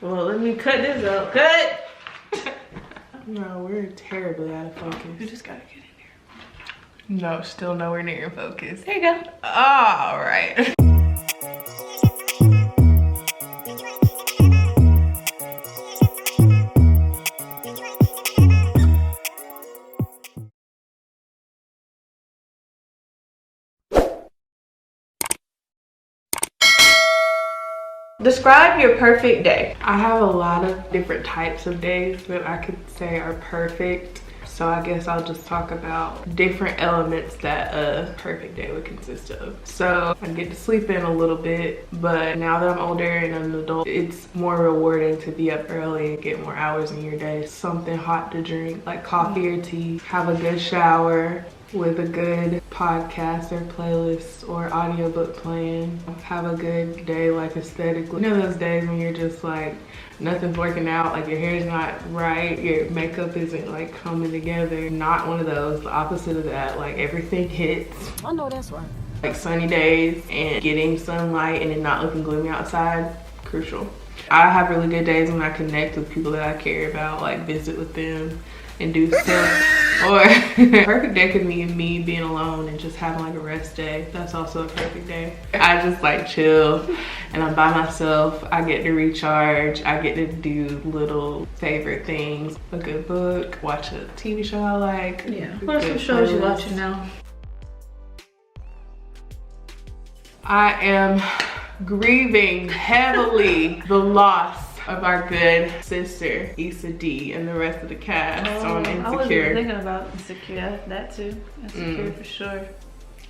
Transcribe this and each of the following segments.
Well, let me cut this up. Cut! No, we're terribly out of focus. You just gotta get in No, still nowhere near in focus. there. There you go. All right. Describe your perfect day. I have a lot of different types of days that I could say are perfect. So I guess I'll just talk about different elements that a perfect day would consist of. So I get to sleep in a little bit, but now that I'm older and I'm an adult, it's more rewarding to be up early and get more hours in your day. Something hot to drink, like coffee or tea, have a good shower with a good podcast or playlist or audiobook playing. Have a good day, like aesthetically. You know those days when you're just like, nothing's working out, like your hair's not right, your makeup isn't like coming together. Not one of those, the opposite of that, like everything hits. I know that's right. Like sunny days and getting sunlight and it not looking gloomy outside, crucial. I have really good days when I connect with people that I care about, like visit with them and do stuff. Or perfect day could mean me being alone and just having like a rest day. That's also a perfect day. I just like chill and I'm by myself. I get to recharge. I get to do little favorite things. A good book, watch a TV show I like. Yeah. What are some shows you watching now? I am grieving heavily the loss of our good sister Issa D and the rest of the cast on Insecure. I was thinking about Insecure, that too. Insecure for sure.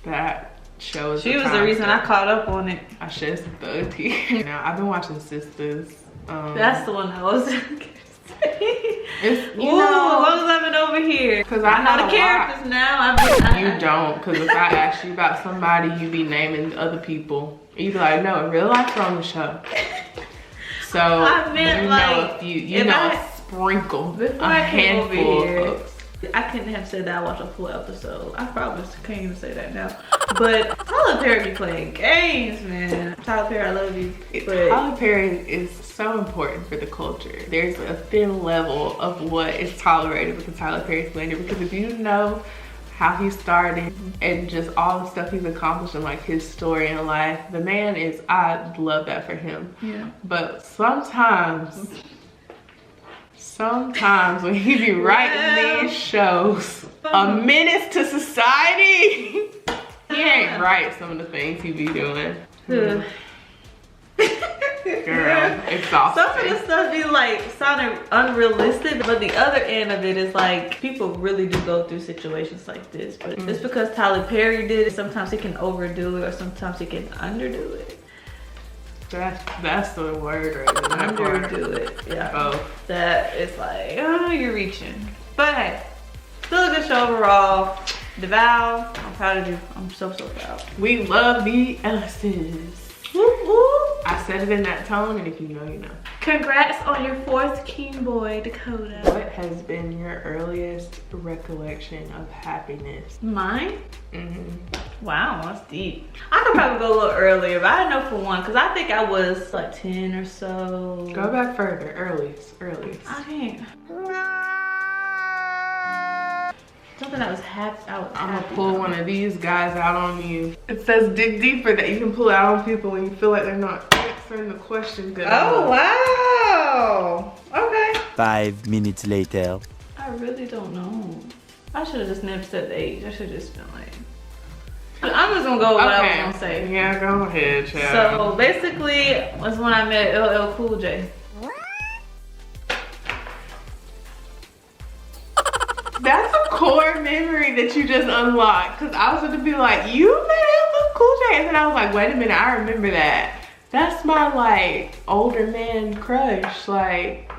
That show is She was the reason I caught up on it. I shed some thug tears. Now I've been watching Sisters. That's the one I was It's, you Ooh, know, what was I been over here? because I know know the characters now. You don't, because if I ask you about somebody, you be naming other people. You be like, no, in real life or on the show. So I meant you like, know, if you know, a sprinkle, before a I came over handful here, of folks. I couldn't have said that I watched a full episode. I probably can't even say that now. But Tyler Perry be playing games, man. Tyler Perry, I love you. But Tyler Perry is so important for the culture. There's a thin level of what is tolerated because Tyler Perry's playing it. Because if you know how he started and just all the stuff he's accomplished and like his story in life, the man is, I love that for him. yeah. But sometimes when he be writing these shows, a menace to society, he ain't right some of the things he be doing. Girl, exhausting. Some of the stuff be like sounding unrealistic, but the other end of it is like people really do go through situations like this. But it's because Tyler Perry did it. Sometimes he can overdo it, or sometimes he can underdo it. That's the word right there. Underdo it, yeah. Oh. That is like, oh, you're reaching. But hey, still a good show overall. The Vow, I'm proud of you. I'm so proud. We love the Ellises. Woo woo. I said it in that tone, and if you know, you know. Congrats on your 4th King Boy, Dakota. What has been your earliest recollection of happiness? Mine? Wow, that's deep. I could probably go a little earlier, but I know for one, because I think I was like 10 or so. Go back further. Earliest. I can't. Something that was happy. I'm gonna pull one of these guys out on you. It says dig deeper, that you can pull out on people when you feel like they're not answering the question good enough. Wow. Okay. 5 minutes later. I really don't know. I should have just never said the age. I should have just been like, I'm just gonna go with what I was gonna say. Yeah, go ahead, child. So basically, was when I met LL Cool J. That's a core memory that you just unlocked. Cause I was going to be like, you met LL Cool J, and then I was like, wait a minute, I remember that. That's my like older man crush. Like,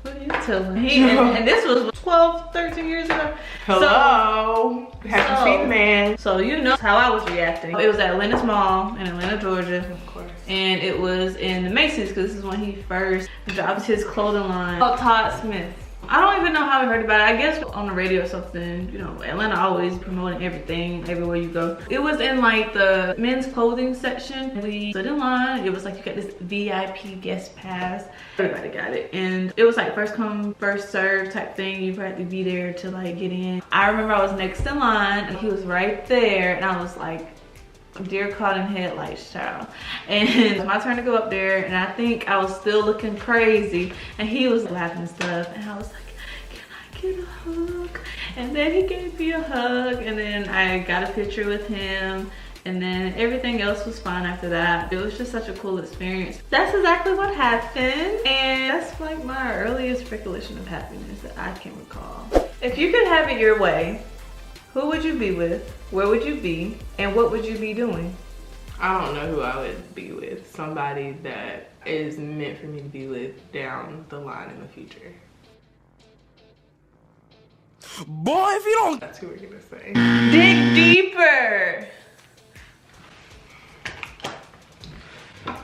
what are you telling me? And this was 12, 13 years ago. Hello. Have you seen the man? So you know how I was reacting. It was at Atlantis Mall in Atlanta, Georgia. Of course. And it was in the Macy's because this is when he first dropped his clothing line called Todd Smith. I don't even know how we heard about it. I guess on the radio or something. You know, Atlanta always promoting everything everywhere you go. It was in like the men's clothing section. We stood in line. It was like you got this VIP guest pass. Everybody got it. And it was like first come, first serve type thing. You had to be there to like get in. I remember I was next in line and he was right there. And I was like, deer caught in headlights, child. And it was my turn to go up there, and I think I was still looking crazy, and he was laughing and stuff, and I was like, can I get a hug? And then he gave me a hug, and then I got a picture with him, and then everything else was fine after that. It was just such a cool experience. That's exactly what happened, and that's like my earliest recollection of happiness that I can recall. If you could have it your way, who would you be with? Where would you be? And what would you be doing? I don't know who I would be with. Somebody that is meant for me to be with down the line in the future. Boy, if you don't... That's who we're gonna say. Dig deeper.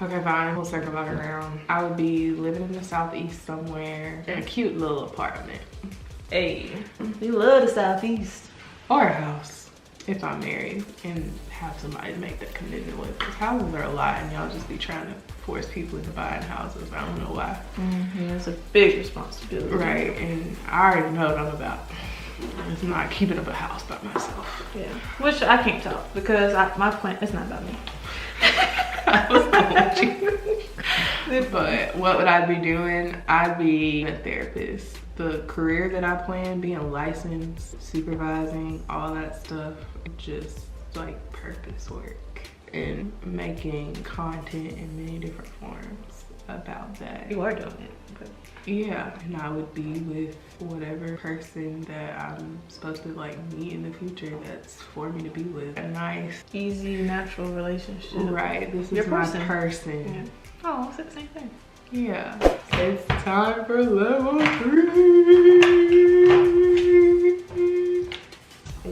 Okay, fine, we'll circle back around. I would be living in the Southeast somewhere in a cute little apartment. Hey, we love the Southeast. Or a house, if I'm married and have somebody to make that commitment with. Because houses are a lot and y'all just be trying to force people into buying houses. I don't know why. It's a big responsibility. Right, and I already know what I'm about. It's not keeping up a house by myself. Yeah, which I can't talk because my plan, it's not about me. I was going with you. But what would I be doing? I'd be a therapist. The career that I plan, being licensed, supervising, all that stuff, just like purpose work and making content in many different forms about that. You are doing it. But yeah, and I would be with whatever person that I'm supposed to like meet in the future that's for me to be with. A nice, easy, natural relationship. Right, this Your is my person. person. Yeah. Oh, it's the same thing. Yeah. It's time for level 3.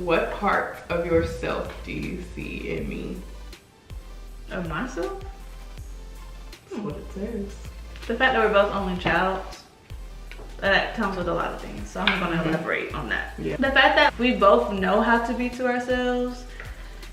What parts of yourself do you see in me? Of myself? That's what it says. The fact that we're both only child, that comes with a lot of things. So I'm gonna elaborate on that. Yeah. The fact that we both know how to be to ourselves,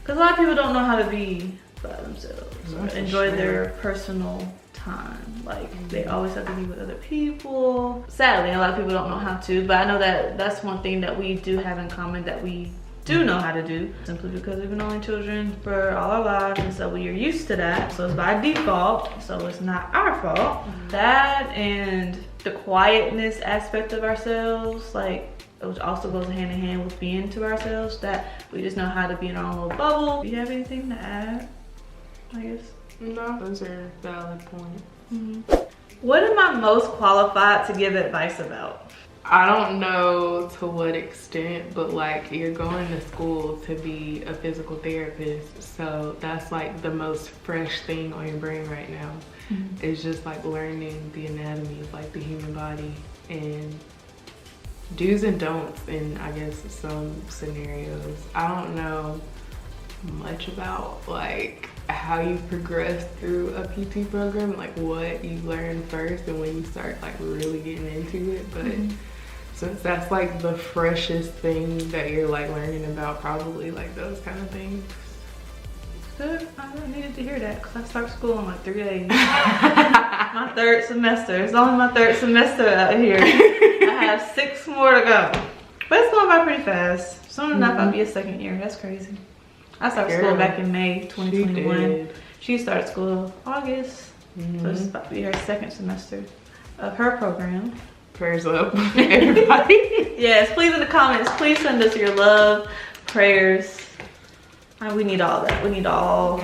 because a lot of people don't know how to be by themselves. That's Or enjoy for their sure. personal time. Like they always have to be with other people. Sadly, a lot of people don't know how to, but I know that that's one thing that we do have in common that we do know how to do, simply because we've been only children for all our lives, and so we are used to that. So it's by default, so it's not our fault. That and the quietness aspect of ourselves, like, which also goes hand in hand with being to ourselves, that we just know how to be in our own little bubble. Do you have anything to add, I guess? No, those are valid points. What am I most qualified to give advice about? I don't know to what extent, but like you're going to school to be a physical therapist. So that's like the most fresh thing on your brain right now. It's just like learning the anatomy of like the human body and do's and don'ts in, I guess, some scenarios. I don't know much about like how you progress through a PT program, like what you learn first and when you start like really getting into it. But since that's like the freshest thing that you're like learning about, probably like those kind of things. Good. I really needed to hear that because I start school in like 3 days. My third semester. It's only my third semester out here. I have 6 more to go. But it's going by pretty fast. Soon enough, I'll be a second year. That's crazy. I started school back in May 2021. She started school August. So it's about to be her second semester of her program. Prayers up, everybody. Yes, please in the comments, please send us your love, prayers. We need all that. We need all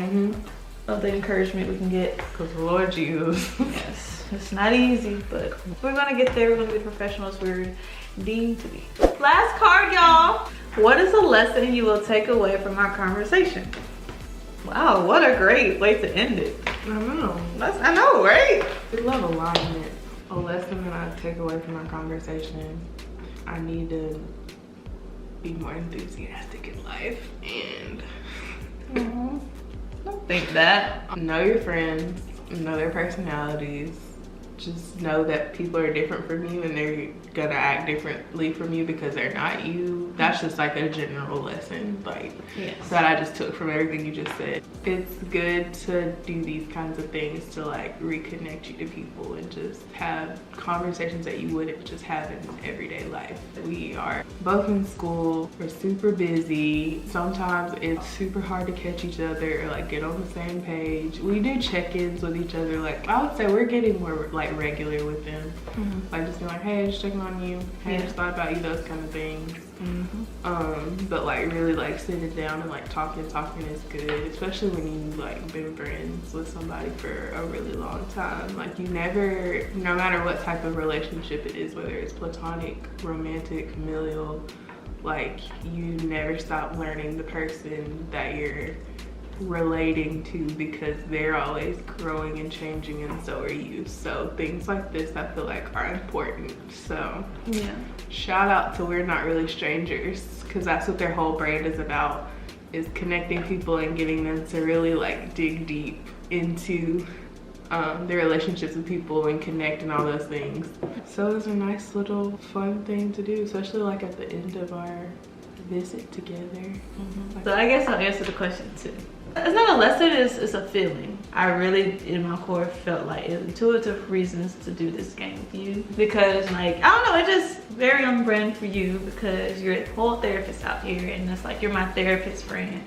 of the encouragement we can get. Because Lord Jesus. Yes, it's not easy, but we're gonna get there. We're gonna be professionals we're deemed to be. Last card, y'all. What is a lesson you will take away from our conversation? Wow, what a great way to end it. I know. I know, right? We love alignment. A lesson that I take away from our conversation, I need to be more enthusiastic in life and Don't think that. know your friends, know their personalities, just know that people are different from you and they're gonna act differently from you because they're not you. That's just like a general lesson, like that I just took from everything you just said. It's good to do these kinds of things to like reconnect you to people and just have conversations that you wouldn't just have in everyday life. We are both in school, we're super busy. Sometimes it's super hard to catch each other or like get on the same page. We do check-ins with each other. Like I would say we're getting more like regular with them. Like just being like, hey, just checking on you. Hey, I just thought about you, those kind of things. But like really like sitting down and like talking is good, especially when you like been friends with somebody for a really long time. Like you never, no matter what type of relationship it is, whether it's platonic, romantic, familial, like you never stop learning the person that you're relating to because they're always growing and changing, and so are you. So things like this I feel like are important. So yeah, shout out to We're Not Really Strangers, because that's what their whole brand is about, is connecting people and getting them to really like dig deep into their relationships with people and connect and all those things. So it was a nice little fun thing to do, especially like at the end of our visit together. So I guess I'll answer the question too. It's not a lesson, it's a feeling. I really, in my core, felt like intuitive reasons to do this game with you. Because like, I don't know, it's just very on brand for you because you're a whole therapist out here and it's like, you're my therapist friend.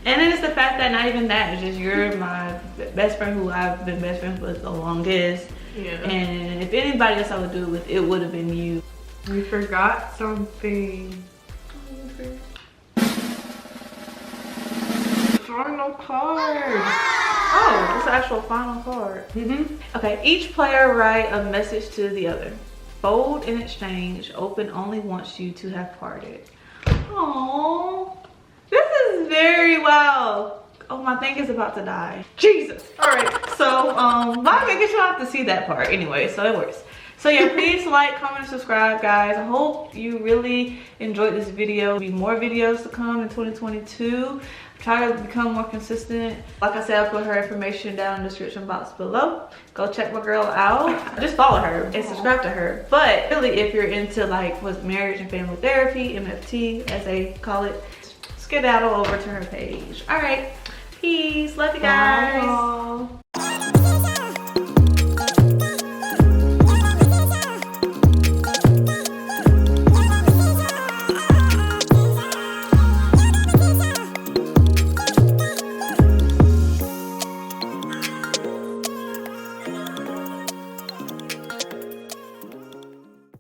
And then it's the fact that not even that, it's just you're my best friend who I've been best friends with the longest. Yeah. And if anybody else I would do it with, it would have been you. We forgot something. Final card. Oh, it's the actual final card. Okay, each player write a message to the other. Fold in exchange, open only wants you to have parted. Oh, this is very wild. Oh, my thing is about to die. Jesus. All right, so I guess you'll have to see that part anyway, so it works. So yeah, please like, comment, and subscribe, guys. I hope you really enjoyed this video. There'll be more videos to come in 2022. Try to become more consistent. Like I said, I'll put her information down in the description box below. Go check my girl out. Just follow her and subscribe to her. But really, if you're into like what's marriage and family therapy, MFT as they call it, skedaddle over to her page. All right, peace. Love you guys. Bye.